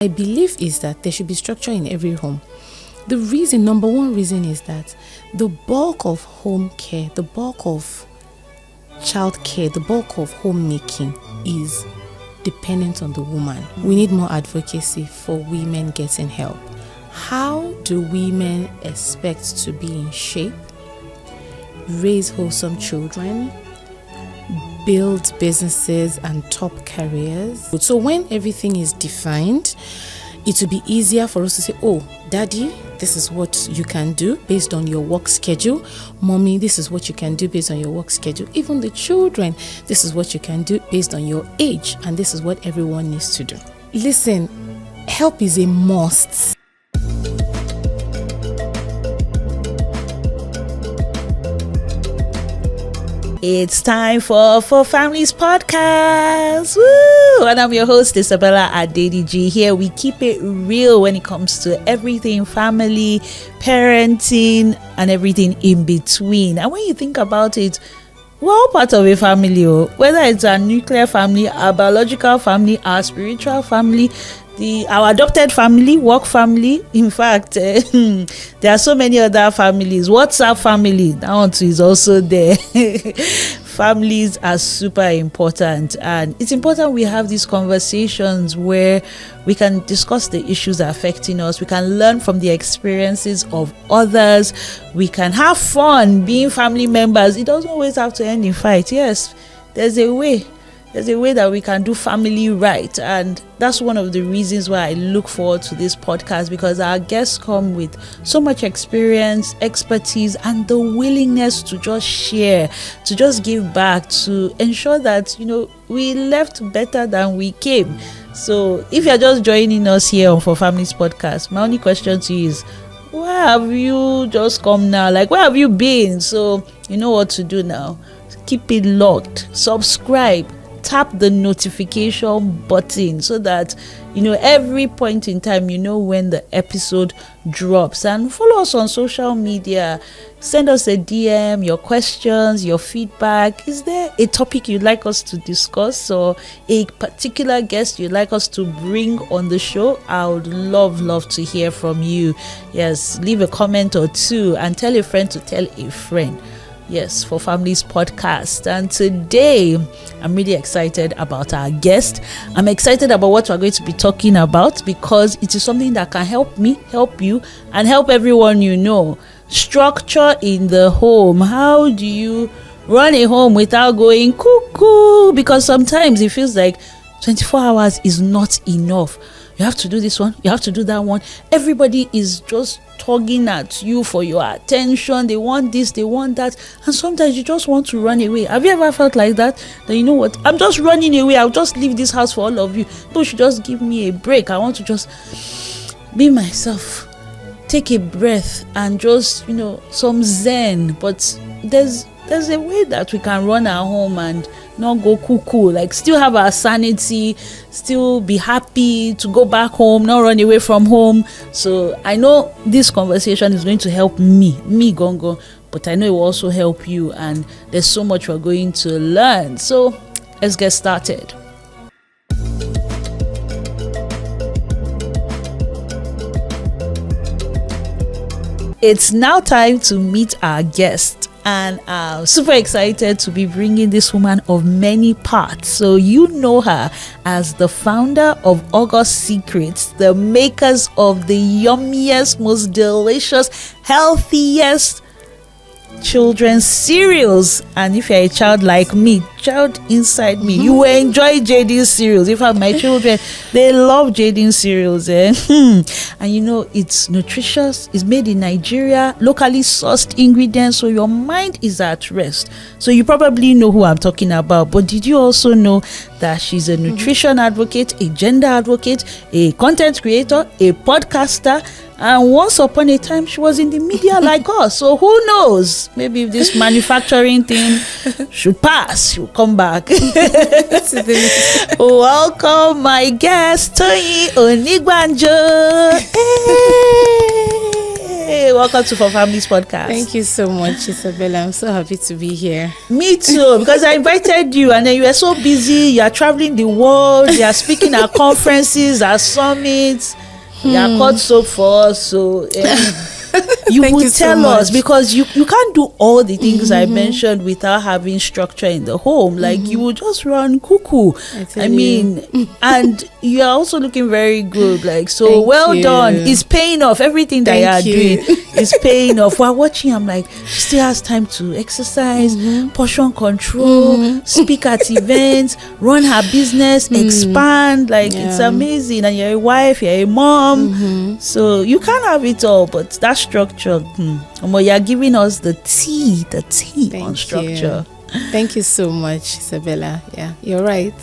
I believe is that there should be structure in every home. The number one reason is that the bulk of home care, the bulk of child care, the bulk of homemaking is dependent on the woman. We need more advocacy for women getting help. How do women expect to be in shape, raise wholesome children, build businesses and top careers? So when everything is defined, it will be easier for us to say, oh, daddy, this is what you can do based on your work schedule. Mommy, this is what you can do based on your work schedule. Even the children, this is what you can do based on your age. And this is what everyone needs to do. Listen, help is a must. It's time for Families Podcast. Woo! And I'm your host, Isabella Adediji. Here we keep it real when it comes to everything family, parenting, and everything in between. And when you think about it, we're all part of a family, whether it's our nuclear family, our biological family, our spiritual family, our adopted family, work family. In fact, there are so many other families. WhatsApp family, that one too is also there. Families are super important, and it's important we have these conversations where we can discuss the issues affecting us. We can learn from the experiences of others. We can have fun being family members. It doesn't always have to end in fight. Yes, there's a way that we can do family right, and that's one of the reasons why I look forward to this podcast, because our guests come with so much experience, expertise, and the willingness to just share, to just give back, to ensure that we left better than we came. So if you're just joining us here on For Families Podcast, my only question to you is, where have you just come now? Like, where have you been? So you know what to do now. Keep it locked, subscribe, tap the notification button so that every point in time when the episode drops, and follow us on social media. Send us a DM, your questions, your feedback. Is there a topic you'd like us to discuss, or a particular guest you'd like us to bring on the show? I would love to hear from you. Yes, leave a comment or two and tell a friend to tell a friend. Yes, For Families Podcast. And today, I'm really excited about our guest. I'm excited about what we're going to be talking about, because it is something that can help me, help you, and help everyone Structure in the home. How do you run a home without going cuckoo? Because sometimes it feels like 24 hours is not enough. You have to do this one, you have to do that one. Everybody is just tugging at you for your attention. They want this, they want that, and sometimes you just want to run away. Have you ever felt like that? That you know what, I'm just running away, I'll just leave this house for all of you. People should just give me a break. I want to just be myself, take a breath, and just some zen. But there's a way that we can run our home and not go cuckoo, like still have our sanity, still be happy to go back home, not run away from home. So I know this conversation is going to help me gongo, but I know it will also help you, and there's so much we're going to learn. So let's get started. It's now time to meet our guest, and I'm super excited to be bringing this woman of many parts. So you know her as the founder of August Secrets, the makers of the yummiest, most delicious, healthiest children's cereals. And if you're a child like me, child inside me, you will enjoy Jaden's cereals. In fact, my children, they love Jaden's cereals. And it's nutritious, it's made in Nigeria, locally sourced ingredients, so your mind is at rest. So you probably know who I'm talking about, but did you also know that she's a nutrition advocate, a gender advocate, a content creator, a podcaster, and once upon a time she was in the media like us? So who knows, maybe if this manufacturing thing should pass, she'll come back. Welcome my guest, Toyin Onigbanjo. Hey, Hey, welcome to For Families Podcast. Thank you so much, Isabella. I'm so happy to be here. Me too, because I invited you and then you were so busy. You are traveling the world. You are speaking at conferences, at summits. You are caught soap for us. So you will tell us, because you can't do all the things I mentioned without having structure in the home. Like you will just run cuckoo. I mean, and you are also looking very good. Like, so well done. It's paying off. Everything that you are doing is paying off. While watching, I'm like, she still has time to exercise, portion control, speak at events, run her business, expand. Like, it's amazing. And you're a wife, you're a mom. So you can't have it all, but that structure, you're giving us the tea on structure. Thank you so much, Isabella. Yeah, you're right.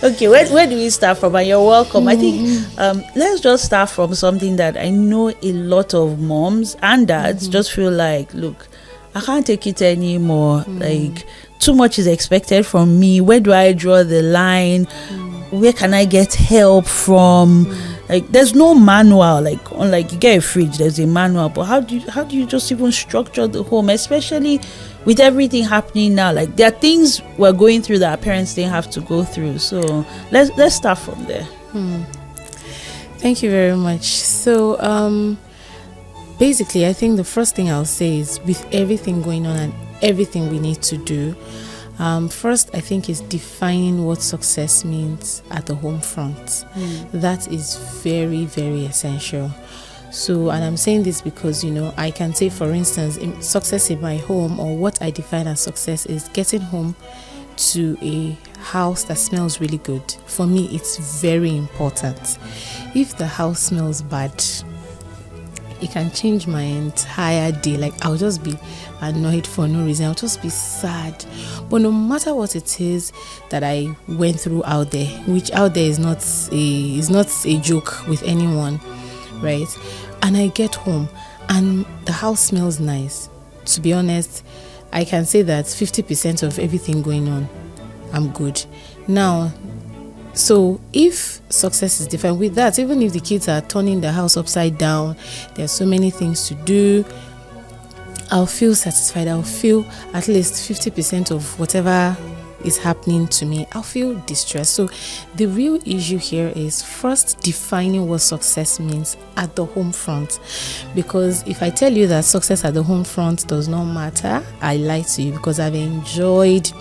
Okay, where do we start from? And you're welcome. I think let's just start from something that I know a lot of moms and dads just feel like, look, I can't take it anymore. Like, too much is expected from me. Where do I draw the line? Where can I get help from? Like, there's no manual. Like, unlike you get a fridge, there's a manual. But how do you just even structure the home, especially with everything happening now? Like, there are things we're going through that our parents didn't have to go through. So let's start from there. Thank you very much. So basically, I think the first thing I'll say is, with everything going on and everything we need to do, first, I think, is defining what success means at the home front. That is very, very essential. So, and I'm saying this because, I can say, for instance, success in my home, or what I define as success, is getting home to a house that smells really good. For me, it's very important. If the house smells bad, it can change my entire day. Like, I'll just be annoyed for no reason. I'll just be sad. But no matter what it is that I went through out there, which out there is not a joke with anyone, right? And I get home and the house smells nice. To be honest, I can say that 50% of everything going on, I'm good. Now, so if success is different with that, even if the kids are turning the house upside down, there's so many things to do, I'll feel satisfied. I'll feel at least 50% of whatever is happening to me. I'll feel distressed. So the real issue here is first defining what success means at the home front. Because if I tell you that success at the home front does not matter, I lie to you, because I've enjoyed,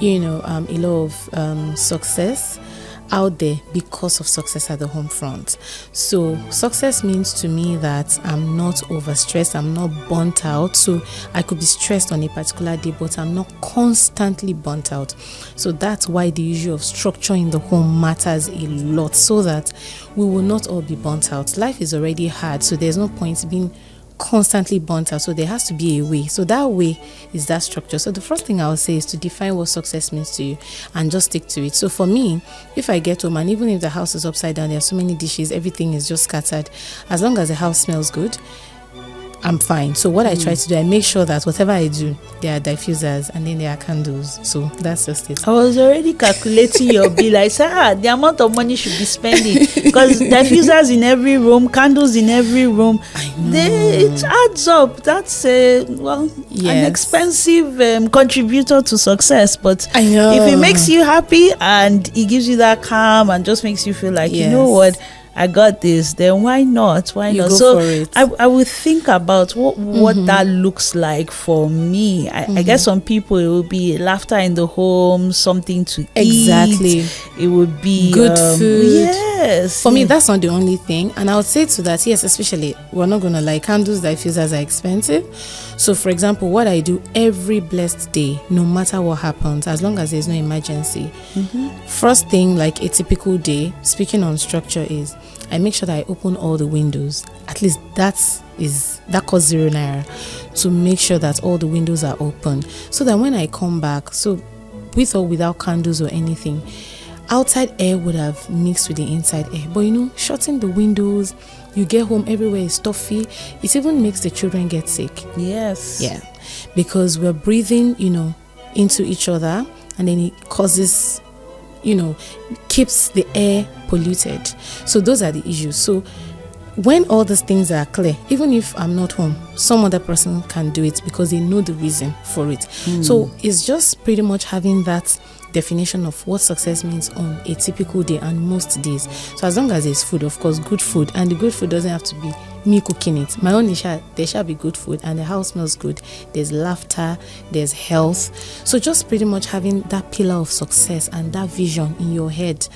a lot of success out there because of success at the home front. So success means to me that I'm not overstressed, I'm not burnt out. So I could be stressed on a particular day, but I'm not constantly burnt out. So that's why the issue of structure in the home matters a lot, so that we will not all be burnt out. Life is already hard, so there's no point being constantly burnt out. So there has to be a way. So that way is that structure. So the first thing I would say is to define what success means to you and just stick to it. So for me, if I get home and even if the house is upside down, there are so many dishes, everything is just scattered, as long as the house smells good, I'm fine. So what I try to do, I make sure that whatever I do, there are diffusers and then there are candles. So that's just it. I was already calculating your bill. I said, the amount of money should be spending, because diffusers in every room, candles in every room. It adds up. That's an expensive contributor to success. But I know, if it makes you happy and it gives you that calm and just makes you feel like, you know what, I got this, then why not? Why not? So for it. I would think about what that looks like for me. I guess some people, it will be laughter in the home, something to exactly eat. It would be good food. Yes. For me, that's not the only thing. And I would say to that, yes, especially, we're not gonna lie, candles, diffusers are expensive. So for example, what I do every blessed day, no matter what happens, as long as there's no emergency, first thing, like a typical day, speaking on structure, is I make sure that I open all the windows. At least that costs 0 naira, to make sure that all the windows are open, so that when I come back, so with or without candles or anything, outside air would have mixed with the inside air. But shutting the windows, you get home, everywhere is stuffy. It even makes the children get sick. Yes. Yeah. Because we're breathing, into each other, and then it causes, keeps the air polluted. So those are the issues. So when all these things are clear, even if I'm not home, some other person can do it because they know the reason for it. So it's just pretty much having that definition of what success means on a typical day and most days. So as long as there's food, of course, good food, and the good food doesn't have to be me cooking it. My own there shall be good food, and the house smells good. There's laughter, there's health. So just pretty much having that pillar of success and that vision in your head.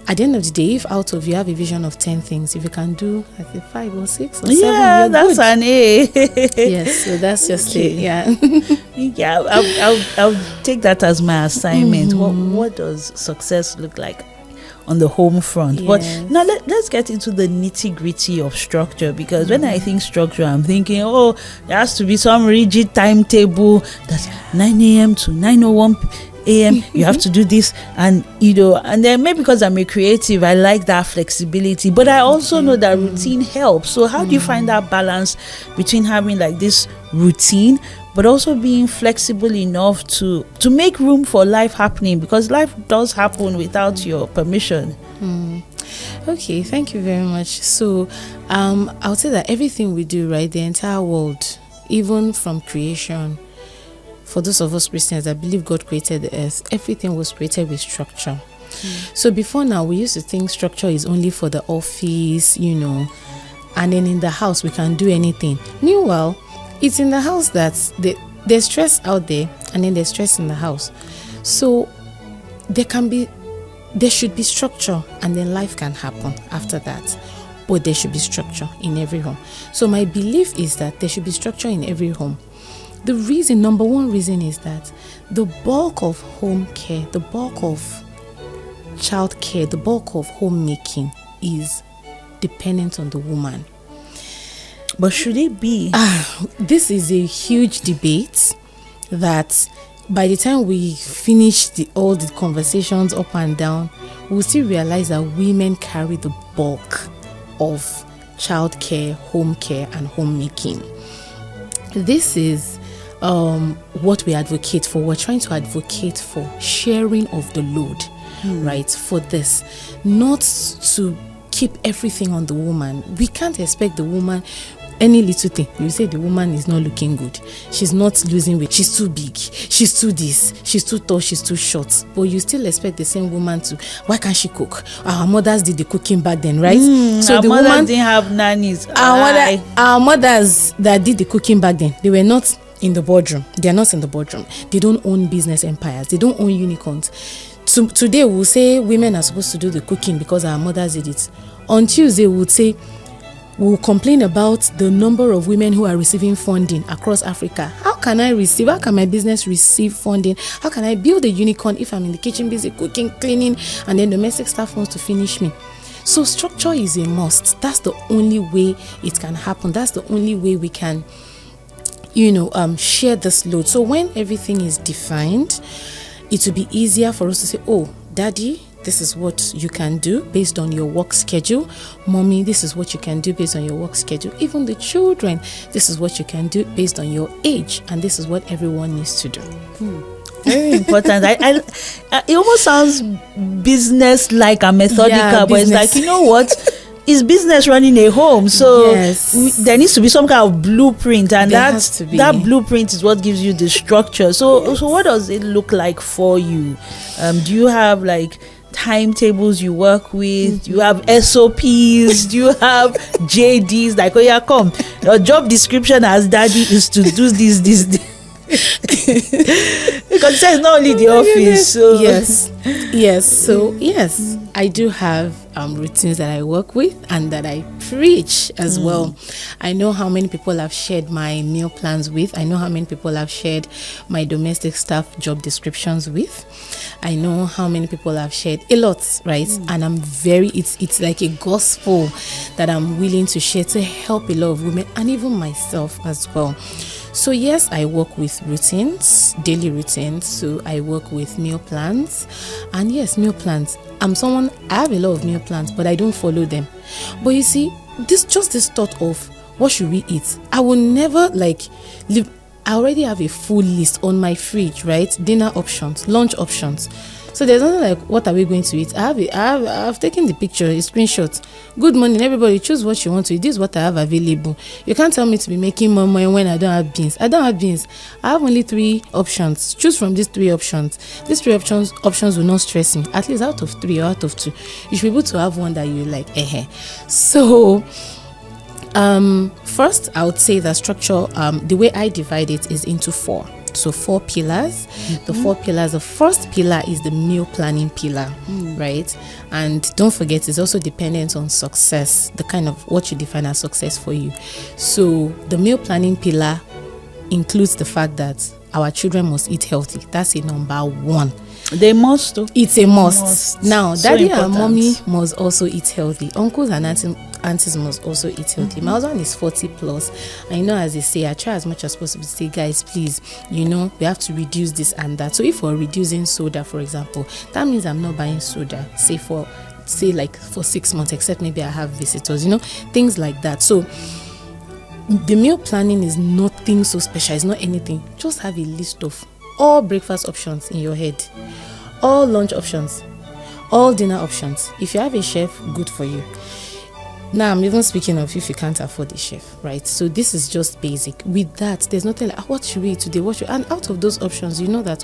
At the end of the day, if out of you have a vision of 10 things, if you can do, I think 5 or 6 or 7, you're that's good. an A. Yes, so that's just it. Yeah. Yeah, I'll take that as my assignment. What does success look like on the home front? Yes. But now let's get into the nitty-gritty of structure, because when I think structure, I'm thinking, there has to be some rigid timetable that's 9 a.m. to 9:01 a.m. You have to do this, and and then maybe because I'm a creative, I like that flexibility, but I also know that routine helps. So how do you find that balance between having like this routine but also being flexible enough to make room for life happening, because life does happen without your permission? Okay, thank you very much. So I would say that everything we do, right, the entire world, even from creation, for those of us Christians that believe God created the earth, everything was created with structure. So before now, we used to think structure is only for the office, and then in the house we can do anything. Meanwhile, it's in the house that there's stress out there, and then there's stress in the house. So there should be structure, and then life can happen after that. But there should be structure in every home. So my belief is that there should be structure in every home. The number one reason is that the bulk of home care, the bulk of child care, the bulk of homemaking is dependent on the woman. But should it be? This is a huge debate that by the time we finish all the conversations up and down, we'll still realize that women carry the bulk of child care, home care, and homemaking. This is what we advocate for. We're trying to advocate for sharing of the load, right? For this, not to keep everything on the woman. We can't expect the woman, any little thing, you say the woman is not looking good, she's not losing weight, she's too big, she's too this, she's too tall, she's too short, but you still expect the same woman to, why can't she cook? Our mothers did the cooking back then, right? So our mothers didn't have nannies. Our mothers that did the cooking back then, they were not in the boardroom. They are not in the boardroom. They don't own business empires. They don't own unicorns. Today we'll say women are supposed to do the cooking because our mothers did it. On Tuesday we'll complain about the number of women who are receiving funding across Africa. How can my business receive funding? How can I build a unicorn if I'm in the kitchen busy cooking, cleaning, and then domestic staff wants to finish me? So structure is a must. That's the only way it can happen. That's the only way we can share this load. So when everything is defined, it will be easier for us to say, oh, daddy, this is what you can do based on your work schedule. Mommy, this is what you can do based on your work schedule. Even the children, this is what you can do based on your age. And this is what everyone needs to do. Very important. It almost sounds business-like and methodical, but it's like, what? It's business running a home, so there needs to be some kind of blueprint, and that blueprint is what gives you the structure. So what does it look like for you? Do you have like timetables you work with? Do you have SOPs? Do you have JDs? Like, come, your job description as daddy is to do this. Because it's not only the office. So yes, I do have routines that I work with and that I preach as well. I know how many people I've shared my meal plans with. I know how many people I've shared my domestic staff job descriptions with. I know how many people I've shared a lot, right? And I'm it's like a gospel that I'm willing to share to help a lot of women and even myself as well. So yes, I work with routines, daily routines. So I work with meal plans, and yes, meal plans. I have a lot of meal plans, but I don't follow them. But you see, this thought of what should we eat, I will never live. I already have a full list on my fridge, right? Dinner options, lunch options. So there's nothing like, what are we going to eat? I've taken the picture, a screenshot. Good morning, everybody. Choose what you want to eat. This is what I have available. You can't tell me to be making more money when I don't have beans. I don't have beans. I have only 3 options. Choose from these 3 options. These 3 options will not stress me. At least out of 3 or out of 2, you should be able to have one that you like. So first, I would say that structure, the way I divide it is into 4. So 4 pillars. The 4 pillars, the first pillar is the meal planning pillar, right? And don't forget, it's also dependent on success, the kind of what you define as success for you. So the meal planning pillar includes the fact that our children must eat healthy. That's a number 1. They must too. It's a must. Now, So daddy important. and mommy must also eat healthy. Uncles and aunties must also eat healthy. My husband is 40 plus. I know, as they say, I try as much as possible to say, guys, please, we have to reduce this and that. So if we're reducing soda, for example, that means I'm not buying soda, say for 6 months, except maybe I have visitors, things like that. So the meal planning is nothing so special. It's not anything. Just have a list of all breakfast options in your head, all lunch options, all dinner options. If you have a chef, good for you. Now, I'm even speaking of if you can't afford a chef, right? So this is just basic. With that, there's nothing like, what should we eat today? And out of those options, you know that,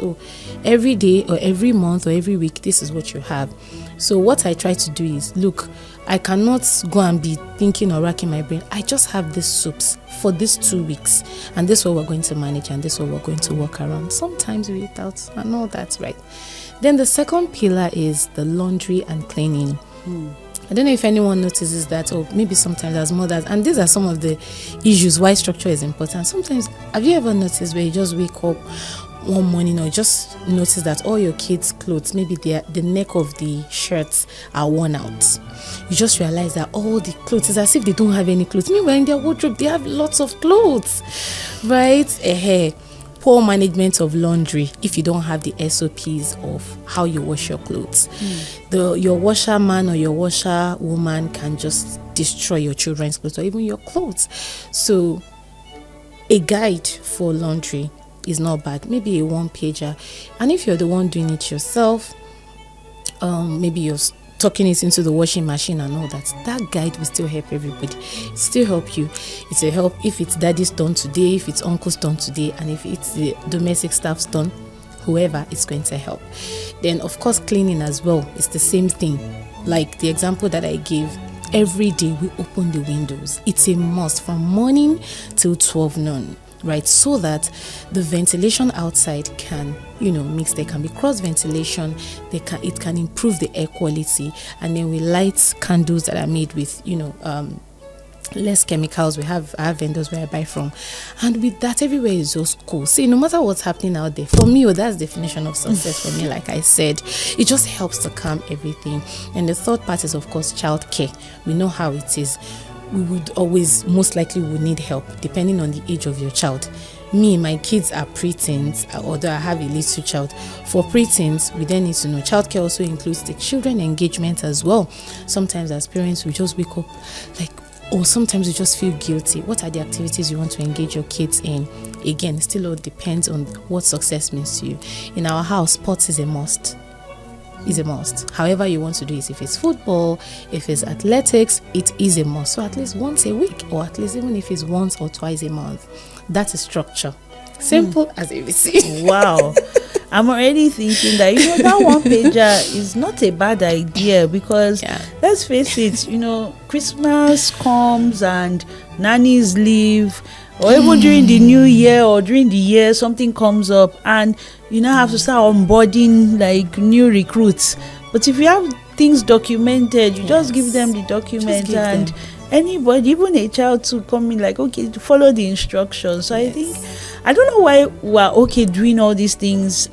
every day or every month or every week, this is what you have. So what I try to do is, look, I cannot go and be thinking or racking my brain. I just have these soups for these 2 weeks, and this is what we're going to manage, and this is what we're going to work around. Sometimes we eat out, and all that's right. Then the second pillar is the laundry and cleaning. I don't know if anyone notices that, or maybe sometimes as mothers, and these are some of the issues why structure is important. Sometimes, have you ever noticed where you just wake up one morning or just notice that all your kids' clothes, maybe the neck of the shirts are worn out? You just realize that all the clothes, is as if they don't have any clothes. Meanwhile, in their wardrobe, they have lots of clothes, right? Poor management of laundry if you don't have the SOPs of how you wash your clothes. Your washerman or your washerwoman can just destroy your children's clothes or even your clothes. So a guide for laundry is not bad. Maybe a 1-pager. And if you're the one doing it yourself, maybe you're tucking it into the washing machine and all that guide will still help everybody. It still help you. It will help if it's daddy's turn today, if it's uncle's turn today, and if it's the domestic staff's turn, whoever is going to help. Then of course cleaning as well, it's the same thing. Like the example that I gave, every day we open the windows. It's a must from morning till 12 noon. Right, so that the ventilation outside can, mix. There can be cross ventilation. It can improve the air quality. And then we light candles that are made with, less chemicals. I have vendors where I buy from, and with that, everywhere is just cool. See, no matter what's happening out there, for me, that's the definition of success for me. Like I said, it just helps to calm everything. And the third part is, of course, childcare. We know how it is. We would always, most likely, would need help depending on the age of your child. Me, my kids are preteens, although I have a little child. For preteens, we then need to know childcare also includes the children engagement as well. Sometimes as parents, we just wake up or sometimes we just feel guilty. What are the activities you want to engage your kids in? Again, still all depends on what success means to you. In our house, sports is a must. However you want to do it, if it's football, if it's athletics, it is a must. So at least once a week, or at least even if it's once or twice a month, that is structure. Simple as ABC. Wow. I'm already thinking that that 1-pager is not a bad idea, because let's face it, Christmas comes and nannies leave, or even during the new year or during the year something comes up and you now have to start onboarding new recruits. But if you have things documented, you just give them the documents, and anybody, even a child, to come in okay, to follow the instructions. So I don't know why we're okay doing all these things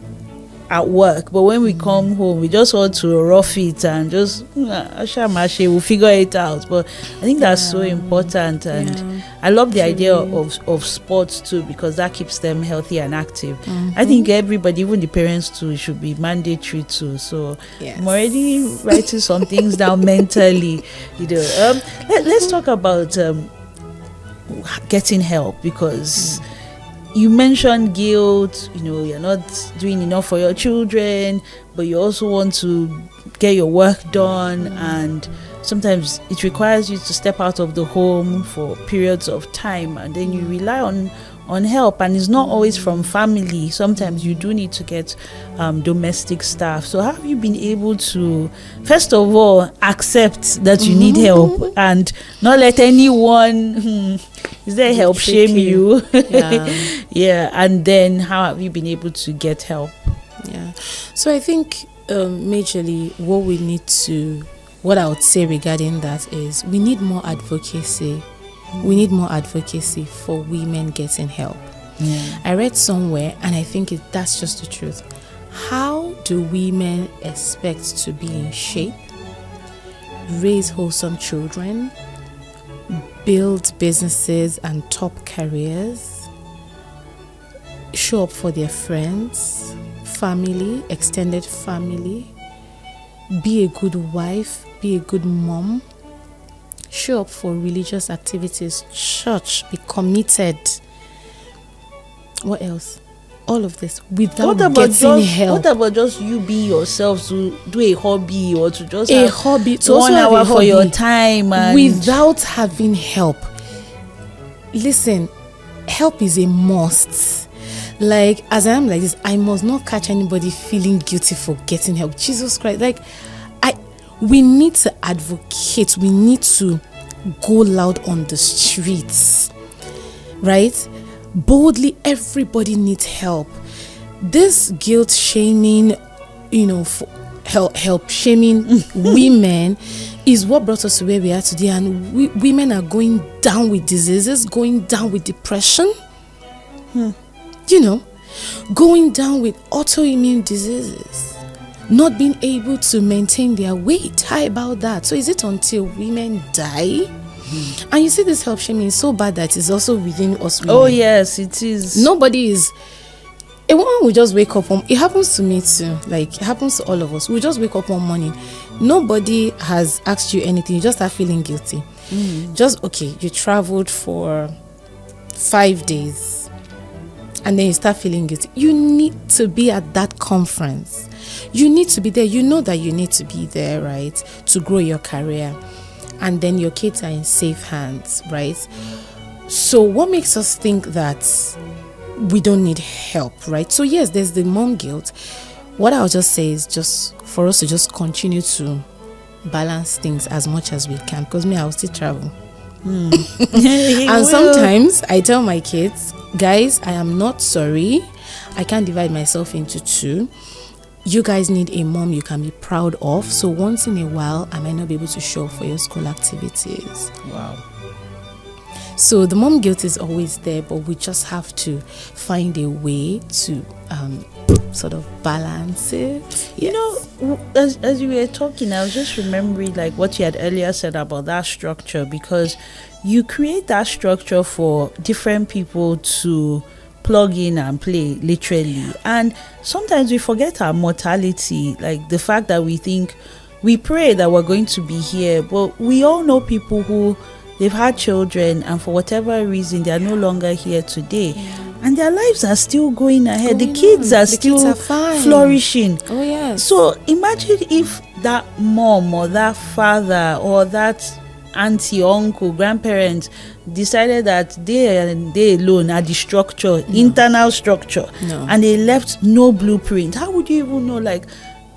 at work, but when we come home, we just want to rough it and just we'll figure it out. But I think that's so important, and I love the idea of sports too, because that keeps them healthy and active. I think everybody, even the parents too, should be mandatory too. So I'm already writing some things down mentally. Let's talk about getting help, because you mentioned guilt, you're not doing enough for your children, but you also want to get your work done, and sometimes it requires you to step out of the home for periods of time, and then you rely on help, and it's not always from family. Sometimes you do need to get domestic staff. So how have you been able to, first of all, accept that you need help and not let anyone is there help shame you? Yeah. And then how have you been able to get help? So I think majorly what I would say regarding that is we need more advocacy. We need more advocacy for women getting help. I read somewhere, and I think that's just the truth. How do women expect to be in shape, raise wholesome children, build businesses and top careers, show up for their friends, family, extended family, be a good wife, be a good mom, show up for religious activities, church, be committed? What else? All of this without getting help. What about just you be yourself, to do a hobby, or to just a hobby, to 1 hour for your time, and without having help? Listen, help is a must. Like, as I am like this, I must not catch anybody feeling guilty for getting help. Jesus Christ, we need to advocate. We need to go loud on the streets, right? Boldly, everybody needs help. This guilt shaming, for help shaming women is what brought us to where we are today. And women are going down with diseases, going down with depression, going down with autoimmune diseases, not being able to maintain their weight. How about that? So is it until women die? And you see, this help shaming is so bad that it's also within us women. Oh yes, it is. Nobody is. A woman will just wake up. It happens to me too. Like, it happens to all of us. We just wake up one morning. Nobody has asked you anything. You just start feeling guilty. You traveled for 5 days, and then you start feeling guilty. You need to be at that conference. You need to be there. You know that you need to be there, right, to grow your career. And then your kids are in safe hands, right? So what makes us think that we don't need help, right? So yes, there's the mom guilt. What I'll just say is just for us to just continue to balance things as much as we can, because I will still travel. And sometimes I tell my kids, guys, I am not sorry. I can't divide myself into two. You guys need a mom you can be proud of. So once in a while, I might not be able to show up for your school activities. Wow. So the mom guilt is always there, but we just have to find a way to sort of balance it. Yes. As you were talking, I was just remembering like what you had earlier said about that structure, because you create that structure for different people to plug in and play, literally. And sometimes we forget our mortality, like the fact that we pray that we're going to be here, but we all know people who they've had children, and for whatever reason they are no longer here today, and their lives are still going ahead. The kids are still flourishing. Oh yes. So imagine if that mom or that father or that auntie, uncle, grandparents decided that they alone are the structure, internal structure, and they left no blueprint. How would you even know, like,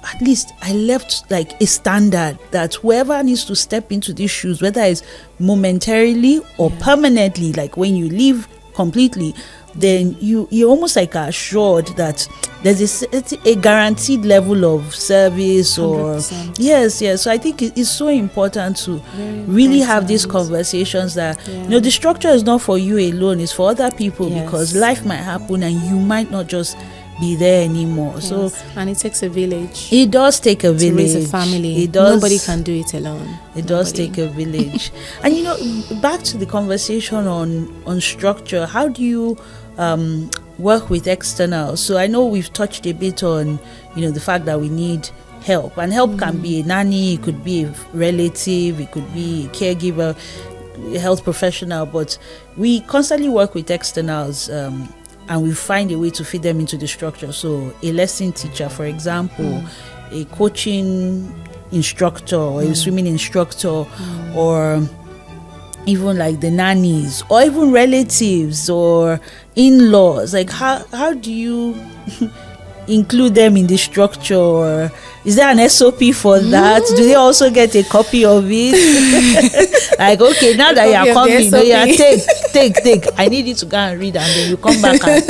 at least I left like a standard that whoever needs to step into these shoes, whether it's momentarily or permanently, like when you leave completely, then you're almost like assured that there's a guaranteed level of service, or 100%. Yes. So I think it's so important to really have these conversations that the structure is not for you alone, it's for other people, because life might happen and you might not just be there anymore. So and it takes a village. It does take a village to raise a family. It does. Nobody can do it alone. It does take a village. And back to the conversation on structure, how do you work with externals? So I know we've touched a bit on the fact that we need help, and help can be a nanny, it could be a relative, it could be a caregiver, a health professional, but we constantly work with externals. and we find a way to fit them into the structure. So a lesson teacher, for example, a coaching instructor, or a swimming instructor, or even like the nannies, or even relatives or in-laws. Like how do you include them in the structure? Or is there an SOP for that? Do they also get a copy of it? Like, okay, now that you are coming, take. I need you to go and read, and then you come back and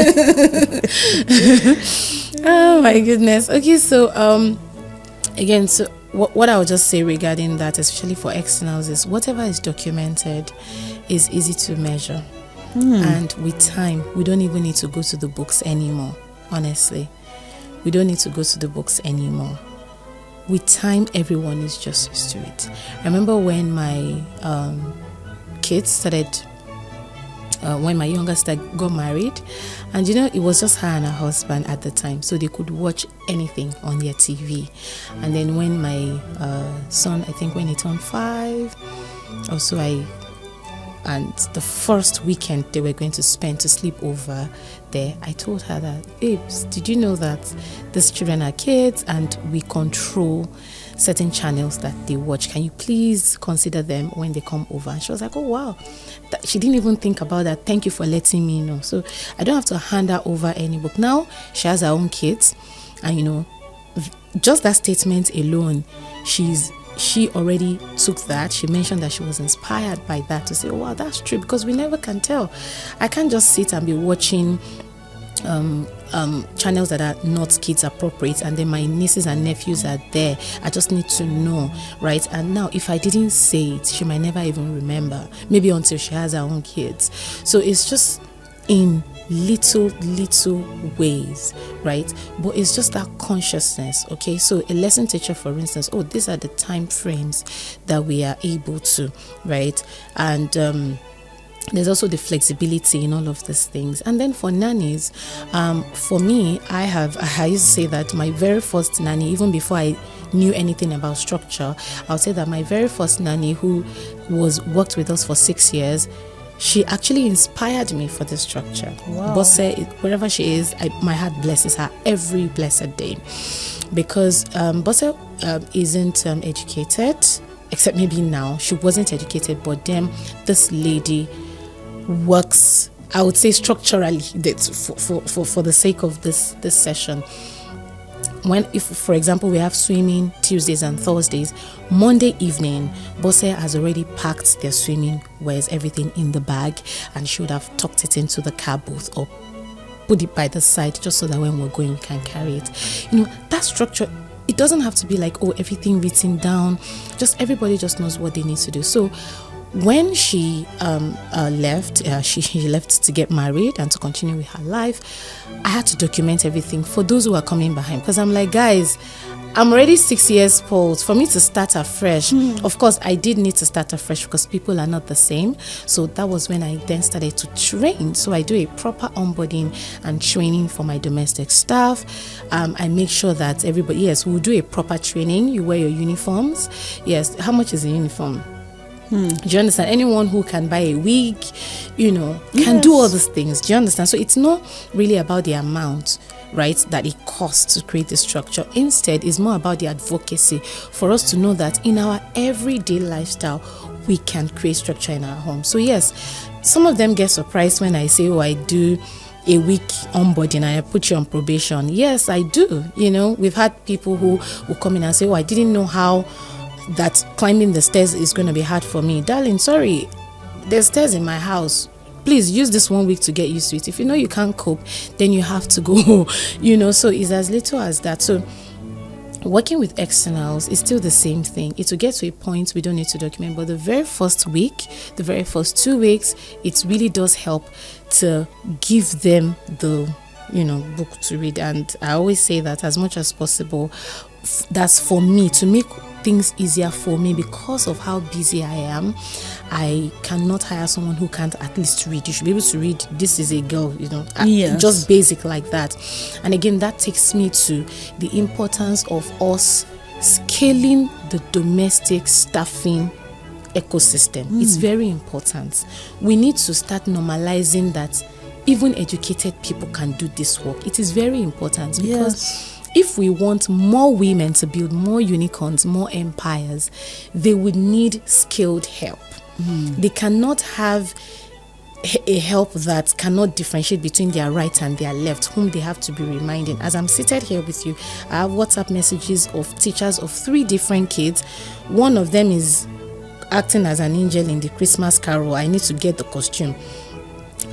oh my goodness. Okay, so again, so what I would just say regarding that, especially for externals, is whatever is documented is easy to measure. And with time, we don't even need to go to the books anymore. Honestly, we don't need to go to the books anymore. With time, everyone is just used to it. I remember when my kids started, when my youngest got married, and it was just her and her husband at the time, so they could watch anything on their TV. And then when my son, I think when he turned 5, also and the first weekend they were going to spend to sleep over there, I told her that, babes, did you know that these children are kids and we control certain channels that they watch? Can you please consider them when they come over? And she was like, oh wow, she didn't even think about that. Thank you for letting me know. So I don't have to hand her over any book. Now she has her own kids, and just that statement alone, she already took that. She mentioned that she was inspired by that to say, oh wow, that's true, because we never can tell. I can't just sit and be watching channels that are not kids appropriate, and then my nieces and nephews are there. I just need to know, right? And now if I didn't say it, she might never even remember, maybe until she has her own kids. So it's just in little ways, right? But it's just that consciousness. Okay, so a lesson teacher, for instance, these are the time frames that we are able to, right? And there's also the flexibility in all of these things. And then for nannies, for me, I used to say that my very first nanny, even before I knew anything about structure, I would say that my very first nanny, who worked with us for 6 years, she actually inspired me for the structure. Wow. Bosse, wherever she is, my heart blesses her every blessed day, because Bosse isn't educated, except maybe now. She wasn't educated, but then this lady works, I would say, structurally, for the sake of this session. If for example we have swimming Tuesdays and Thursdays, Monday evening Bosse has already packed their swimming wears, everything in the bag, and she would have tucked it into the car booth or put it by the side, just so that when we're going we can carry it. That structure, it doesn't have to be like everything written down, just everybody just knows what they need to do. So when she left, she left to get married and to continue with her life, I had to document everything for those who are coming behind, because I'm like, guys, I'm already 6 years old. For me to start afresh, of course, I did need to start afresh because people are not the same. So that was when I then started to train. So I do a proper onboarding and training for my domestic staff. I make sure that everybody, yes, we'll do a proper training. You wear your uniforms. Yes, how much is a uniform? Do you understand? Anyone who can buy a wig, can do all these things. Do you understand? So it's not really about the amount, right, that it costs to create the structure. Instead, it's more about the advocacy for us to know that in our everyday lifestyle, we can create structure in our home. So yes, some of them get surprised when I say, I do a week onboarding and I put you on probation. Yes, I do. We've had people who will come in and say, I didn't know how that climbing the stairs is going to be hard for me. Darling, sorry, there's stairs in my house. Please use this 1 week to get used to it. If you know you can't cope, then you have to go. So it's as little as that. So working with externals is still the same thing. It will get to a point we don't need to document, but the very first week, the very first 2 weeks, it really does help to give them the book to read. And I always say that as much as possible, that's for me, to make things easier for me, because of how busy I am. I cannot hire someone who can't at least read. You should be able to read. This is a girl, Yes. Just basic like that. And again, that takes me to the importance of us scaling the domestic staffing ecosystem. It's very important. We need to start normalizing that even educated people can do this work. It is very important because Yes. if we want more women to build more unicorns, more empires, they would need skilled help. They cannot have a help that cannot differentiate between their right and their left, whom they have to be reminding. As I'm seated here with you, I have WhatsApp messages of teachers of 3 different kids. One of them is acting as an angel in the Christmas Carol. I need to get the costume.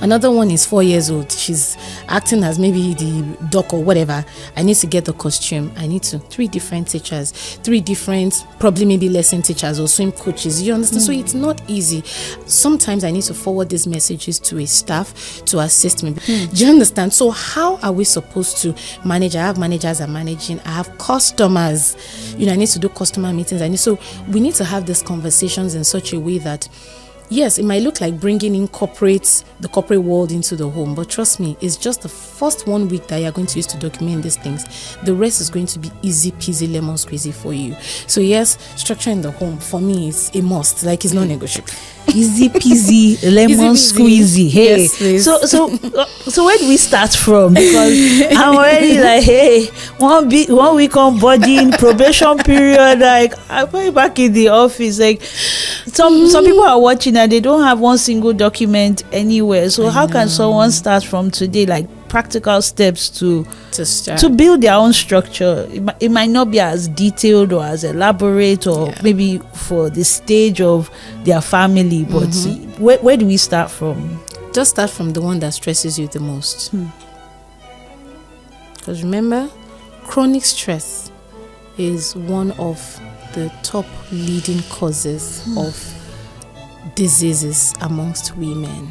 Another one is 4 years old. She's acting as maybe the doc or whatever. I need to get the costume. 3 different teachers, 3 different, probably maybe lesson teachers or swim coaches. You understand? So it's not easy. Sometimes I need to forward these messages to a staff to assist me. Do you understand? So how are we supposed to manage? I have managers I'm managing. I have customers. I need to do customer meetings. So we need to have these conversations in such a way that, yes, it might look like bringing in the corporate world into the home, but trust me, it's just the first 1 week that you're going to use to document these things. The rest is going to be easy peasy lemon squeezy for you. So yes, structure in the home for me is a must, like it's non-negotiable. Easy peasy lemon squeezy. Hey, yes, please. So where do we start from? Because I'm already like, hey, 1 week on boarding, probation period. Like I'm going back in the office. Like some people are watching and they don't have one single document anywhere. So how can someone start from today? Like practical steps to start to build their own structure. It might not be as detailed or as elaborate or maybe for the stage of their family, but where do we start from? Just start from the one that stresses you the most. Because remember, chronic stress is one of the top leading causes of diseases amongst women.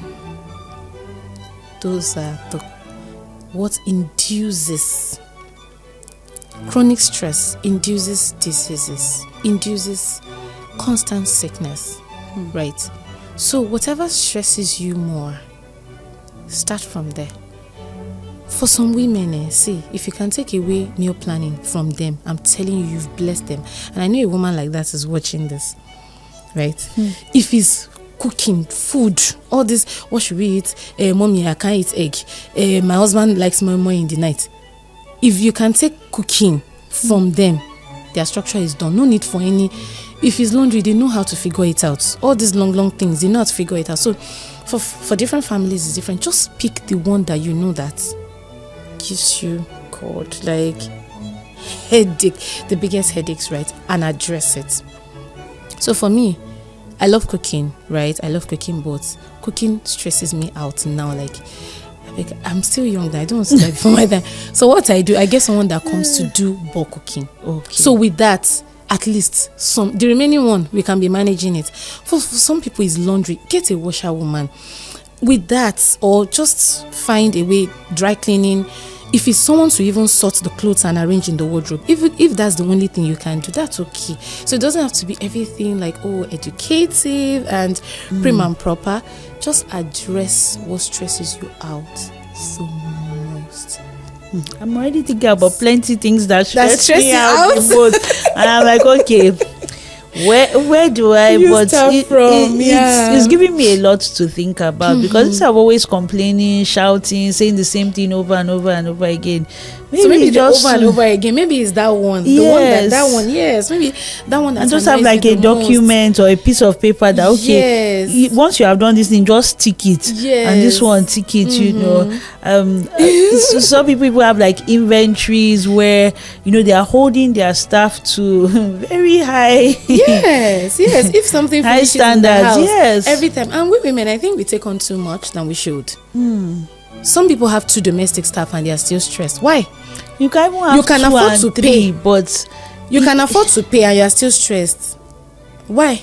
Those are what induces chronic stress, induces diseases, induces constant sickness, right? So whatever stresses you more, start from there. For some women, see, if you can take away meal planning from them, I'm telling you, you've blessed them. And I know a woman like that is watching this, right? If it's cooking, food, all this, what should we eat? Mommy, I can't eat egg. My husband likes more in the night. If you can take cooking from them, their structure is done. No need for any. If it's laundry, they know how to figure it out. All these long things, they know how to figure it out. So for different families, it's different. Just pick the one that you know that gives you like headache, the biggest headaches, right? And address it. So for me, I love cooking, right? I love cooking, but cooking stresses me out now. Like I'm still young, I don't want to die before my time. So what I do, I get someone that comes to do bulk cooking. Okay. So with that, at least the remaining one, we can be managing it. For some people, it's laundry. Get a washerwoman. With that, or just find a way, dry cleaning. If it's someone to even sort the clothes and arrange in the wardrobe, if that's the only thing you can do, that's okay. So it doesn't have to be everything like, educative and prim and proper. Just address what stresses you out the most. I'm already thinking about plenty things that stress me out the most. And I'm like, okay, where do I start from? It's giving me a lot to think about because instead of always complaining, shouting, saying the same thing over and over and over again. Maybe just over and over again. Maybe it's that one. The one that one. Yes. Maybe that one. And just have like a document or a piece of paper that once you have done this thing, just tick it. Yes. And this one tick it. Some people have like inventories where they are holding their staff to very high. Yes. If something high standards. In the house, yes. Every time. And we women, I think we take on too much than we should. Some people have 2 domestic staff and they are still stressed. Why? You can afford to pay, but you can afford to pay and you are still stressed. Why?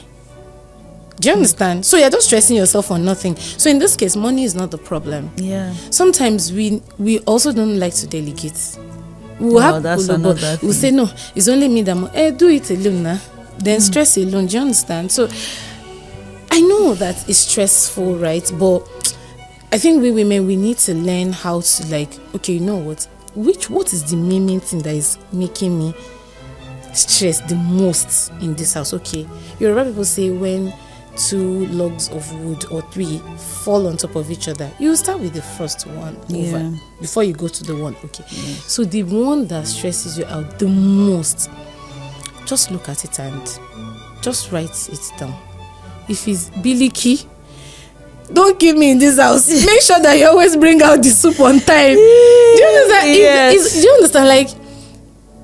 Do you understand? So you're just stressing yourself on nothing. So in this case, money is not the problem. Yeah. Sometimes we also don't like to delegate. We'll say no. It's only me that do it alone now. Then stress alone. Do you understand? So I know that it's stressful, right? But I think we women, we need to learn how to okay, you know what? What is the main thing that is making me stressed the most in this house? Okay, Yoruba people say when 2 logs of wood or 3 fall on top of each other, you start with the first one over before you go to the one. Okay. So the one that stresses you out the most, just look at it and just write it down. If it's biliki, don't keep me in this house. Make sure that you always bring out the soup on time. Do you understand? Yes. Do you understand? Like,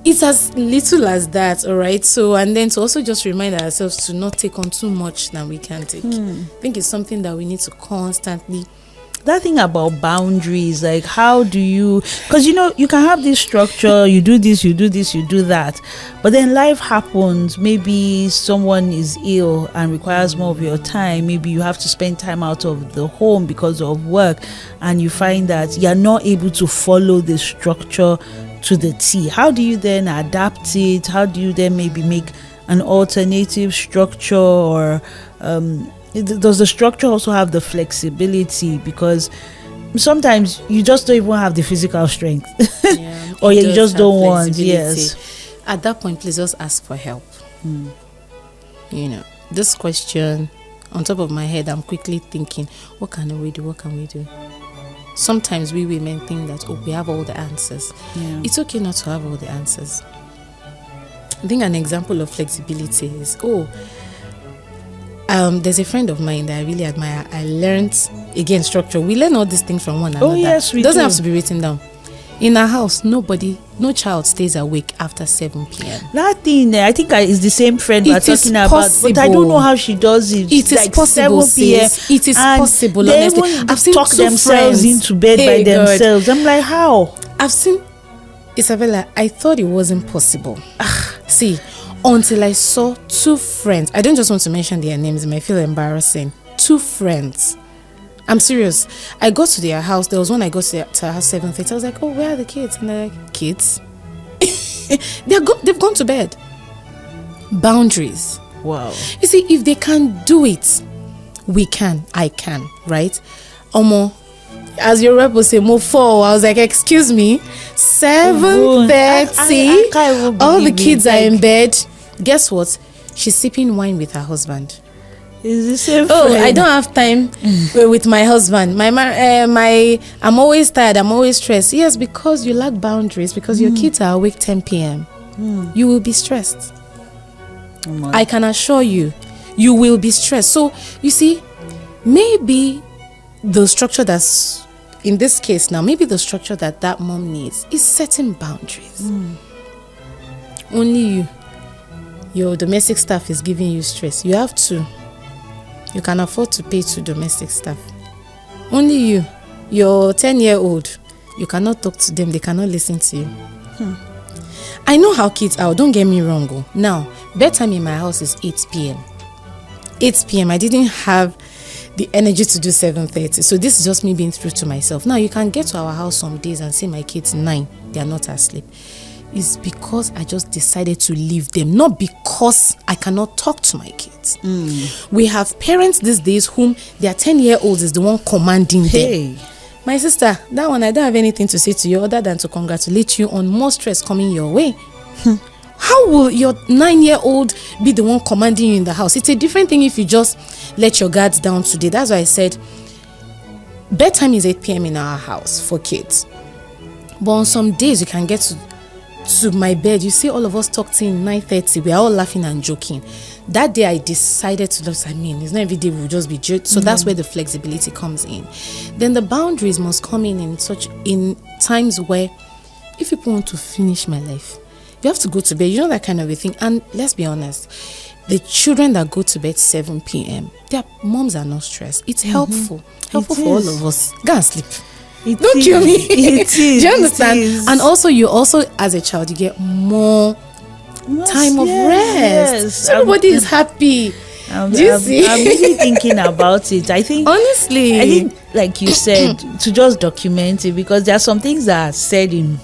it's as little as that, all right? So, and then to also just remind ourselves to not take on too much than we can take. I think it's something that we need to constantly. That thing about boundaries, like how do you, because you can have this structure, you do this, you do this, you do that, but then life happens. Maybe someone is ill and requires more of your time. Maybe you have to spend time out of the home because of work, and you find that you're not able to follow the structure to the T. How do you then adapt it? How do you then maybe make an alternative structure, or does the structure also have the flexibility? Because sometimes you just don't even have the physical strength, or you just don't want. Yes. At that point, please just ask for help. This question on top of my head, I'm quickly thinking, what can we do? What can we do? Sometimes we women think that, we have all the answers. It's okay not to have all the answers. I think an example of flexibility is, there's a friend of mine that I really admire. I learned, again, structure. We learn all these things from one another. Oh, yes, we do. It doesn't do. have to be written down. In our house, no child stays awake after 7 p.m. That thing, I think is the same friend we're talking about, but I don't know how she does it. It is possible, 7 p.m. It is possible, they honestly. I've seen talk themselves into bed by themselves. I'm like, how? I've seen, Isabella, I thought it wasn't possible. See, until I saw 2 friends. I don't just want to mention their names, it might feel embarrassing. 2 friends. I'm serious. I got to their house. There was one I got to her house 7:30. I was like, where are the kids? And they're like, kids? They've gone to bed. Boundaries. Wow. You see, if they can do it, we can. I can, right? Omo, as your rep will say, move 4. I was like, excuse me, 7:30. All the kids are in bed. Guess what? She's sipping wine with her husband. Is the same friend. friend. I don't have time with my husband. I'm always tired. I'm always stressed. Yes, because you lack boundaries. Because your kids are awake 10 p.m. You will be stressed. I can assure you, you will be stressed. So you see, maybe the structure that's in this case now, maybe the structure that mom needs is setting boundaries. Only your domestic staff is giving you stress. You have to. You can afford to pay 2 domestic staff. Only your 10-year-old, you cannot talk to them. They cannot listen to you. I know how kids are. Don't get me wrong. Now, bedtime in my house is 8 p.m. 8 p.m. I didn't have the energy to do 7:30. So this is just me being true to myself. Now, you can get to our house some days and see my kids 9. They are not asleep. It's because I just decided to leave them, not because I cannot talk to my kids. We have parents these days whom their 10-year-olds is the one commanding them. My sister, that one, I don't have anything to say to you other than to congratulate you on more stress coming your way. How will your 9-year-old be the one commanding you in the house? It's a different thing if you just let your guards down today. That's why I said bedtime is 8 p.m. in our house for kids. But on some days you can get to my bed, you see all of us talked in 9:30. We are all laughing and joking. That day I decided to it's not every day we'll just be joked. So that's where the flexibility comes in. Then the boundaries must come in times where if people want to finish my life, you have to go to bed, that kind of a thing. And let's be honest, the children that go to bed 7 p.m., their moms are not stressed. It's helpful for all of us. Go and sleep. Don't kill me. It is. Do you understand? And also, as a child, you get more time of rest. Yes. So everybody is happy. Do you see? I'm really thinking about it. I think, honestly, like you said, to just document it, because there are some things that are said in.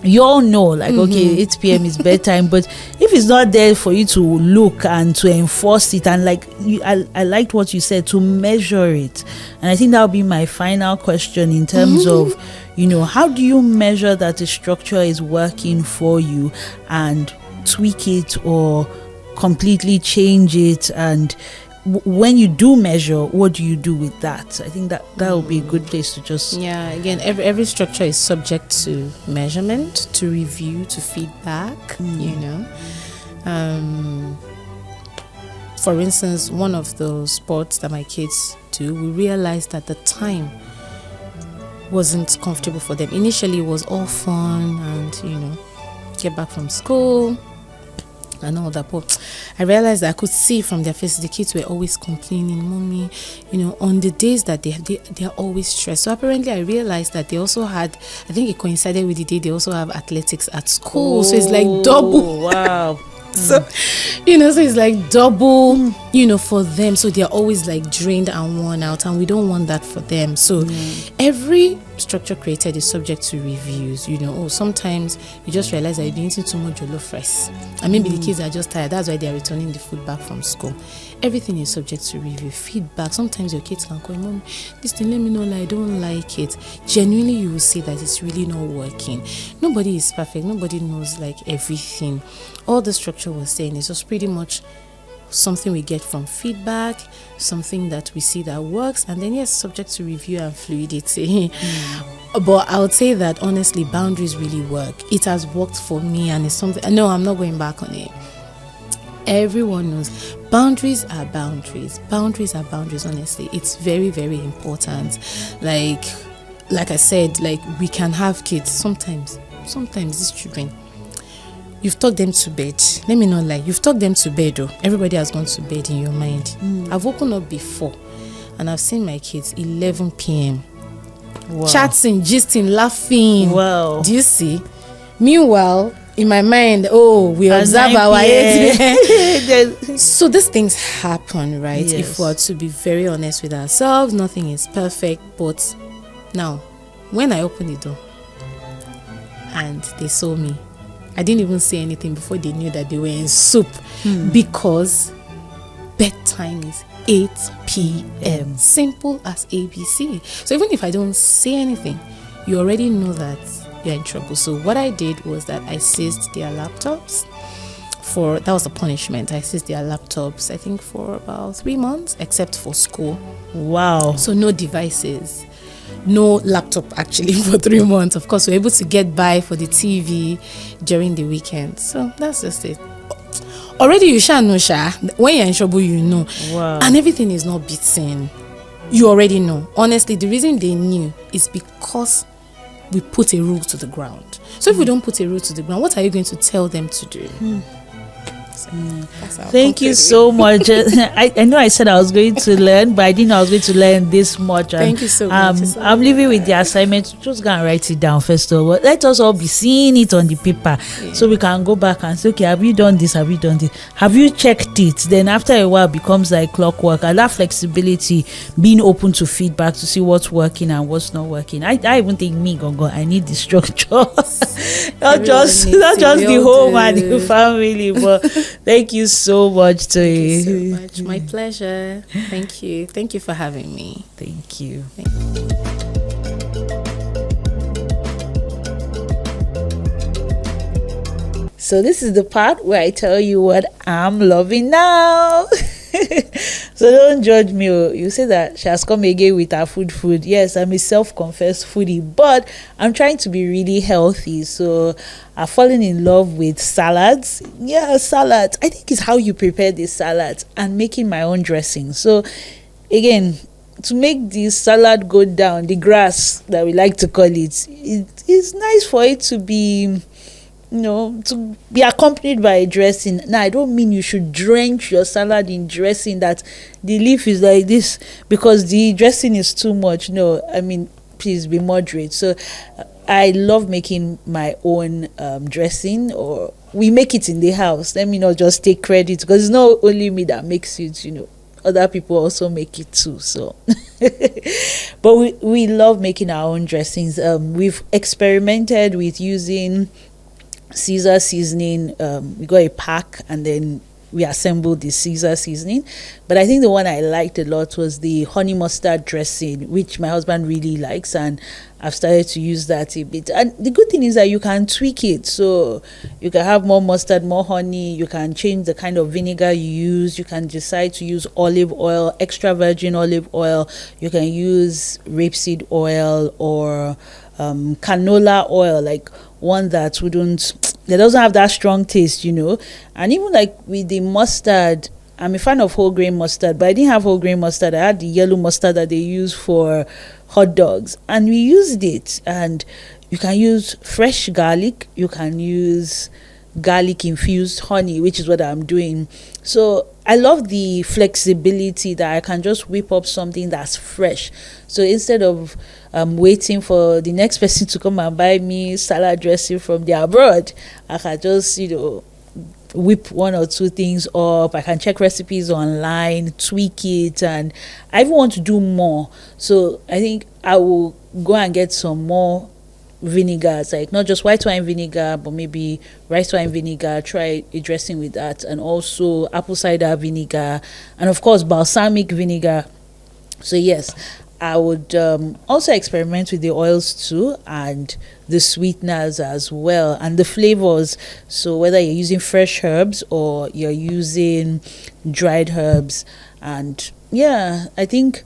You all know, like, okay, 8 p.m. is bedtime, but if it's not there for you to look and to enforce it, and I liked what you said, to measure it. And I think that would be my final question in terms of, how do you measure that the structure is working for you and tweak it or completely change it? And when you do measure, what do you do with that? I think that would be a good place to just again, every structure is subject to measurement, to review, to feedback. For instance, one of the sports that my kids do, we realized that the time wasn't comfortable for them. Initially it was all fun and get back from school and all that, but I realized that I could see from their faces the kids were always complaining, mommy, on the days that they're always stressed. So apparently I realized that they also had, I think it coincided with the day they also have athletics at school. So it's like double. Wow. So so it's like double for them, so they're always like drained and worn out, and we don't want that for them. So every structure created is subject to reviews. Sometimes you just realize that you're eating too much jollof rice, and maybe the kids are just tired, that's why they're returning the food back from school. Everything is subject to review, feedback. Sometimes your kids can call, mom, this thing, let me know, I don't like it. Genuinely you will see that it's really not working. Nobody is perfect, nobody knows everything. All the structure was saying is just pretty much something we get from feedback, something that we see that works, and then subject to review and fluidity. But I would say that honestly, boundaries really work. It has worked for me, and it's something, no, I'm not going back on it. Everyone knows boundaries are boundaries. Boundaries are boundaries, honestly. It's very, very important. Like I said, we can have kids. Sometimes these children, you've tucked them to bed. Let me not lie. You've tucked them to bed, though. Everybody has gone to bed in your mind. I've woken up before and I've seen my kids 11 p.m. Wow. Chatting, gisting, laughing. Wow. Do you see? Meanwhile, in my mind, we observe our age. So these things happen, right? Yes. If we're to be very honest with ourselves, nothing is perfect. But now, when I opened the door and they saw me, I didn't even say anything before they knew that they were in soup, because bedtime is 8 p.m. Simple as ABC. So even if I don't say anything, you already know that you're in trouble. So what I did was that I seized their laptops. That was a punishment. I seized their laptops, I think, for about 3 months, except for school. Wow. So no devices, no laptop actually for 3 months. Of course, we're able to get by for the TV during the weekend. So that's just it. Already you shall know, when you're in trouble, you know. Wow. And everything is not beaten. You already know. Honestly, the reason they knew is because we put a rule to the ground. So if we don't put a rule to the ground, what are you going to tell them to do? Thank you so much. I know I said I was going to learn, but I didn't know I was going to learn this much. Thank you so much. I'm leaving with the assignment. Just go and write it down first of all. Let us all be seeing it on the paper, so we can go back and say, okay, have you done this? Have you done this? Have you checked it? Then after a while, it becomes like clockwork. And that flexibility, being open to feedback to see what's working and what's not working. I even think I need the structure, not just the home and the family, but. Thank you so much, Toyin. Thank you so much. My pleasure. Thank you. Thank you for having me. Thank you. So this is the part where I tell you what I'm loving now. So don't judge me. You say that she has come again with her food. Yes, I'm a self-confessed foodie, but I'm trying to be really healthy. So I've fallen in love with salads. Yeah, salads. I think it's how you prepare the salads and making my own dressing. So again, to make the salad go down, the grass that we like to call it, it's nice for it to be, to be accompanied by a dressing. Now, I don't mean you should drench your salad in dressing that the leaf is like this because the dressing is too much. No, I mean, please be moderate. So I love making my own dressing, or we make it in the house. Let me not just take credit, because it's not only me that makes it, other people also make it too. So but we love making our own dressings. We've experimented with using Caesar seasoning. We got a pack, and then we assembled the Caesar seasoning. But I think the one I liked a lot was the honey mustard dressing, which my husband really likes, and I've started to use that a bit. And the good thing is that you can tweak it, so you can have more mustard, more honey. You can change the kind of vinegar you use. You can decide to use olive oil, extra virgin olive oil. You can use rapeseed oil or canola oil, like one that doesn't have that strong taste, And even like with the mustard, I'm a fan of whole grain mustard, but I didn't have whole grain mustard. I had the yellow mustard that they use for hot dogs, and we used it. And you can use fresh garlic, you can use garlic infused honey, which is what I'm doing. So I love the flexibility that I can just whip up something that's fresh. So instead of waiting for the next person to come and buy me salad dressing from the abroad, I can just whip one or two things up. I can check recipes online, tweak it, and I even want to do more. So I think I will go and get some more vinegars, like not just white wine vinegar, but maybe rice wine vinegar, try a dressing with that, and also apple cider vinegar, and of course balsamic vinegar. So yes, I would also experiment with the oils too, and the sweeteners as well, and the flavors. So whether you're using fresh herbs or you're using dried herbs. And yeah, I think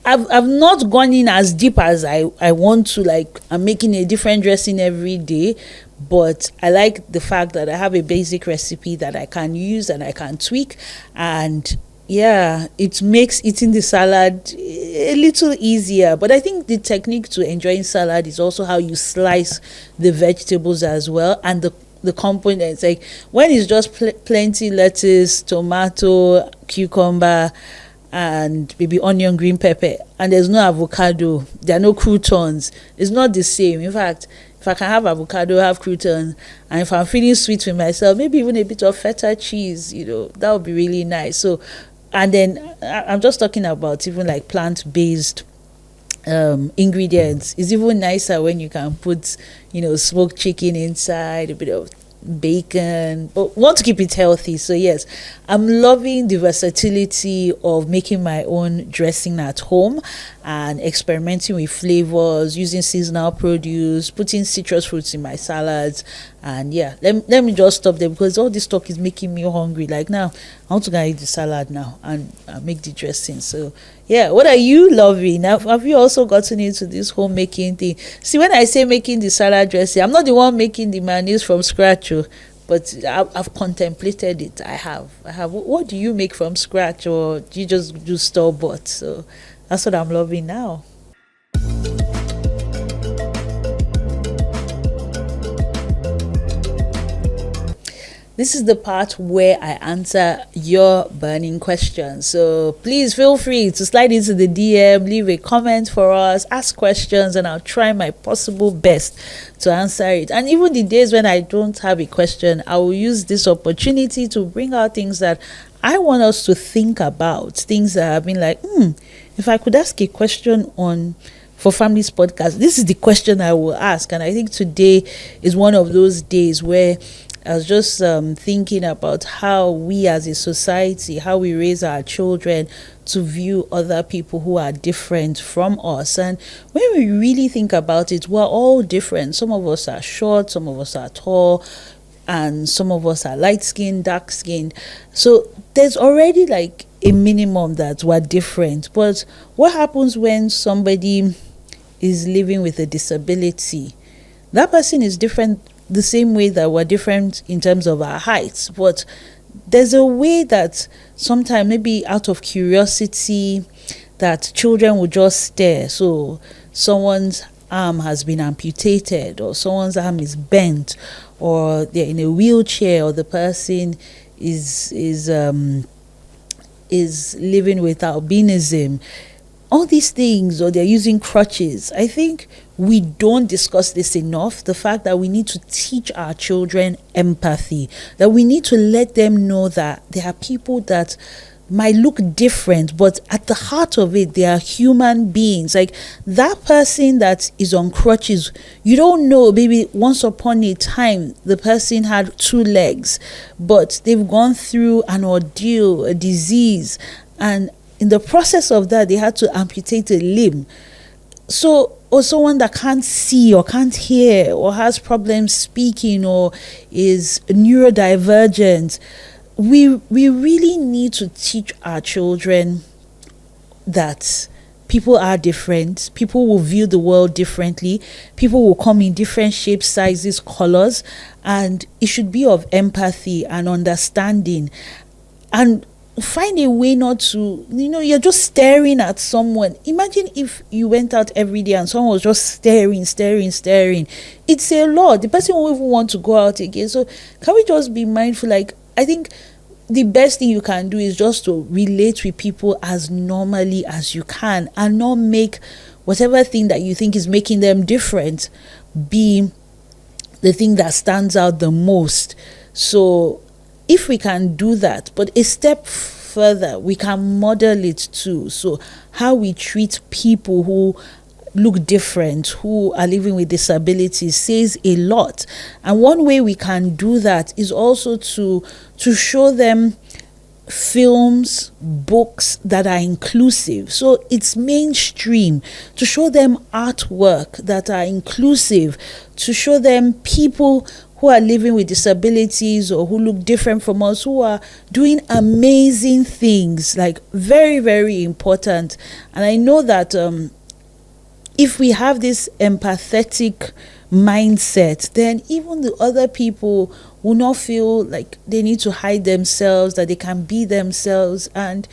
I've not gone in as deep as I want to. Like, I'm making a different dressing every day, but I like the fact that I have a basic recipe that I can use and I can tweak. And yeah, it makes eating the salad a little easier. But I think the technique to enjoying salad is also how you slice the vegetables as well, and the components. Like when it's just plenty lettuce, tomato, cucumber, and maybe onion, green pepper, and there's no avocado, there are no croutons, it's not the same. In fact, if I can have avocado, have croutons, and if I'm feeling sweet with myself, maybe even a bit of feta cheese, that would be really nice. So, and then I'm just talking about even like plant-based ingredients. It's even nicer when you can put smoked chicken inside, a bit of bacon, but want to keep it healthy. So yes, I'm loving the versatility of making my own dressing at home and experimenting with flavors, using seasonal produce, putting citrus fruits in my salads. And yeah, let me just stop there, because all this talk is making me hungry. Like now I want to go and eat the salad now and make the dressing. So yeah, what are you loving? Have you also gotten into this homemaking thing? See, when I say making the salad dressing, I'm not the one making the mayonnaise from scratch, but I've contemplated it. I have. What do you make from scratch, or do you just do store-bought? So that's what I'm loving now. This is the part where I answer your burning questions. So please feel free to slide into the DM, leave a comment for us, ask questions, and I'll try my possible best to answer it. And even the days when I don't have a question, I will use this opportunity to bring out things that I want us to think about, things that have been like, if I could ask a question on For Families podcast, this is the question I will ask. And I think today is one of those days where I was just thinking about how we as a society, how we raise our children to view other people who are different from us. And when we really think about it, we're all different. Some of us are short, some of us are tall, and some of us are light-skinned, dark-skinned. So there's already like a minimum that we're different. But what happens when somebody is living with a disability? That person is different the same way that we're different in terms of our heights, but there's a way that sometimes, maybe out of curiosity, that children will just stare. So someone's arm has been amputated, or someone's arm is bent, or they're in a wheelchair, or the person is living with albinism, all these things, or they're using crutches. I think we don't discuss this enough, the fact that we need to teach our children empathy, that we need to let them know that there are people that might look different, but at the heart of it, they are human beings. Like that person that is on crutches, you don't know, maybe once upon a time the person had 2 legs, but they've gone through an ordeal, a disease, and in the process of that they had to amputate a limb. So, or someone that can't see or can't hear or has problems speaking or is neurodivergent, we really need to teach our children that people are different. People will view the world differently. People will come in different shapes, sizes, colors, and it should be of empathy and understanding. And find a way not to, you're just staring at someone. Imagine if you went out every day and someone was just staring. It's a lot. The person won't even want to go out again. So can we just be mindful? Like, I think the best thing you can do is just to relate with people as normally as you can and not make whatever thing that you think is making them different be the thing that stands out the most. So if we can do that, but a step further, we can model it too. So how we treat people who look different, who are living with disabilities, says a lot. And one way we can do that is also to show them films, books that are inclusive. So it's mainstream. To show them artwork that are inclusive, to show them people who are living with disabilities or who look different from us, who are doing amazing things, like very, very important. And I know that if we have this empathetic mindset, then even the other people will not feel like they need to hide themselves, that they can be themselves. And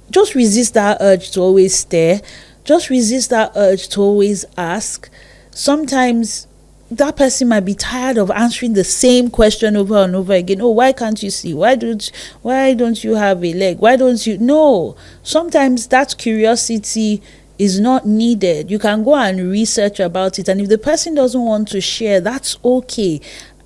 just resist that urge to always stare. Just resist that urge to always ask. Sometimes that person might be tired of answering the same question over and over again. Oh, why can't you see? Why don't you have a leg? Why don't you? No. Sometimes that curiosity is not needed. You can go and research about it. And if the person doesn't want to share, that's okay.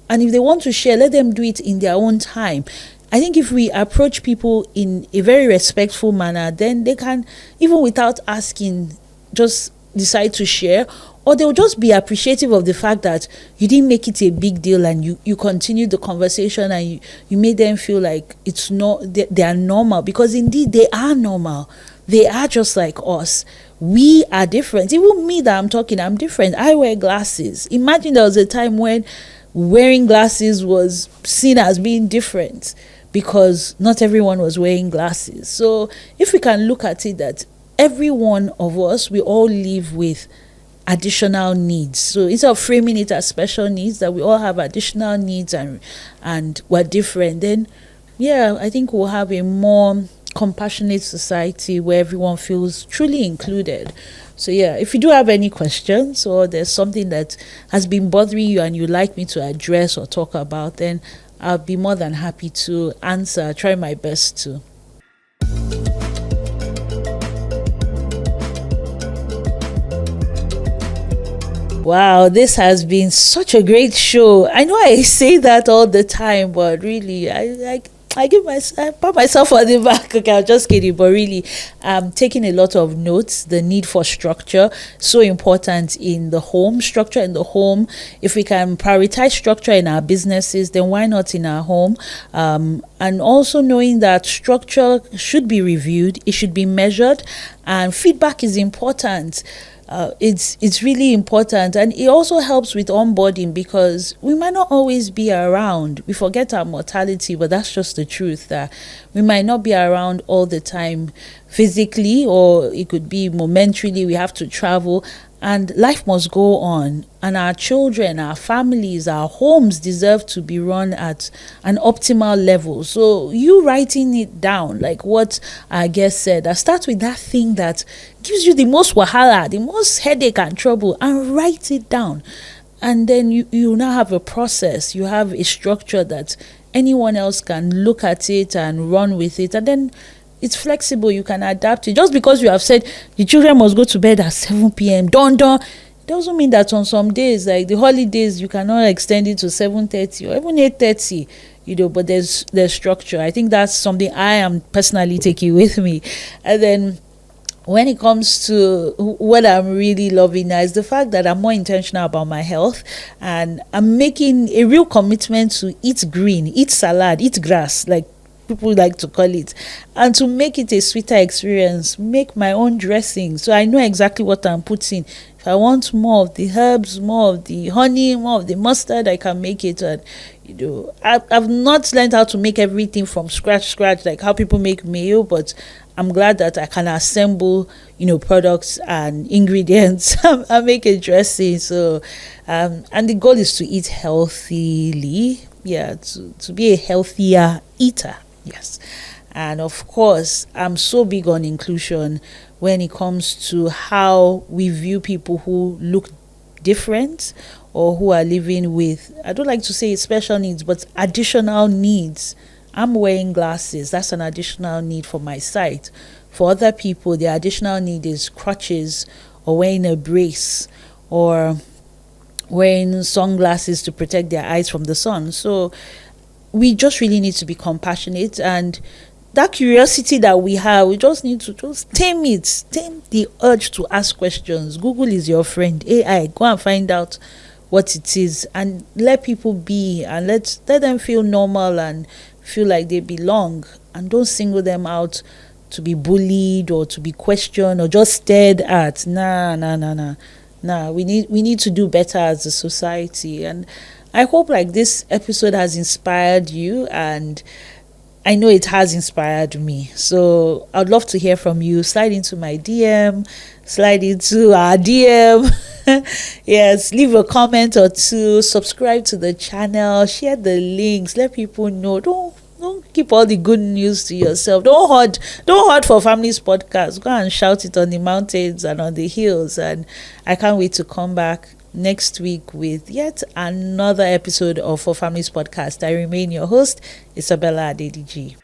And if they want to share, let them do it in their own time. I think if we approach people in a very respectful manner, then they can, even without asking, just decide to share. Or they'll just be appreciative of the fact that you didn't make it a big deal and you continued the conversation and you made them feel like it's not, they are normal, because indeed they are normal. They are just like us. We are different. Even me that I'm talking, I'm different. I wear glasses. Imagine there was a time when wearing glasses was seen as being different because not everyone was wearing glasses. So if we can look at it that every one of us, we all live with additional needs. So instead of framing it as special needs, that we all have additional needs and we're different, then yeah, I think we'll have a more compassionate society where everyone feels truly included. So yeah, if you do have any questions or there's something that has been bothering you and you'd like me to address or talk about, then I'll be more than happy to answer. Try my best to. Wow, this has been such a great show. I know I say that all the time, but really, I pat myself on the back. Okay, I'm just kidding, but really, taking a lot of notes. The need for structure, so important in the home. Structure in the home. If we can prioritize structure in our businesses, then why not in our home? And also knowing that structure should be reviewed, it should be measured, and feedback is important. It's really important, and it also helps with onboarding because we might not always be around. We forget our mortality, but that's just the truth, that we might not be around all the time physically, or it could be momentarily. We have to travel, and life must go on, and our children, our families, our homes deserve to be run at an optimal level. So you writing it down, like what our guest said, start with that thing that gives you the most wahala, the most headache and trouble, and write it down. And then you now have a process, you have a structure that anyone else can look at it and run with it, and then it's flexible. You can adapt it. Just because you have said the children must go to bed at 7 p.m. It doesn't mean that on some days, like the holidays, you cannot extend it to 7:30 or even 8:30. but there's structure. I think that's something I am personally taking with me. And then when it comes to what I'm really loving now is the fact that I'm more intentional about my health, and I'm making a real commitment to eat green, eat salad, eat grass, like people like to call it, and to make it a sweeter experience, make my own dressing. So I know exactly what I'm putting. If I want more of the herbs, more of the honey, more of the mustard, I can make it. And I've not learned how to make everything from scratch, like how people make mayo, but I'm glad that I can assemble, products and ingredients and make a dressing. So, and the goal is to eat healthily. Yeah, to be a healthier eater. Yes. And of course, I'm so big on inclusion when it comes to how we view people who look different or who are living with, I don't like to say special needs, but additional needs. I'm wearing glasses. That's an additional need for my sight. For other people, the additional need is crutches or wearing a brace or wearing sunglasses to protect their eyes from the sun. So we just really need to be compassionate, and that curiosity that we have, we just need to just tame the urge to ask questions. Google is your friend. AI, go and find out what it is and let people be, and let them feel normal and feel like they belong, and don't single them out to be bullied or to be questioned or just stared at. Nah, we need to do better as a society. And I hope like this episode has inspired you, and I know it has inspired me. So I'd love to hear from you. Slide into my DM, slide into our DM. Yes, leave a comment or two, subscribe to the channel, share the links, let people know. Don't keep all the good news to yourself. Don't hoard for Families Podcast. Go and shout it on the mountains and on the hills. And I can't wait to come back next week with yet another episode of For Families Podcast. I remain your host, Isabella Adediji.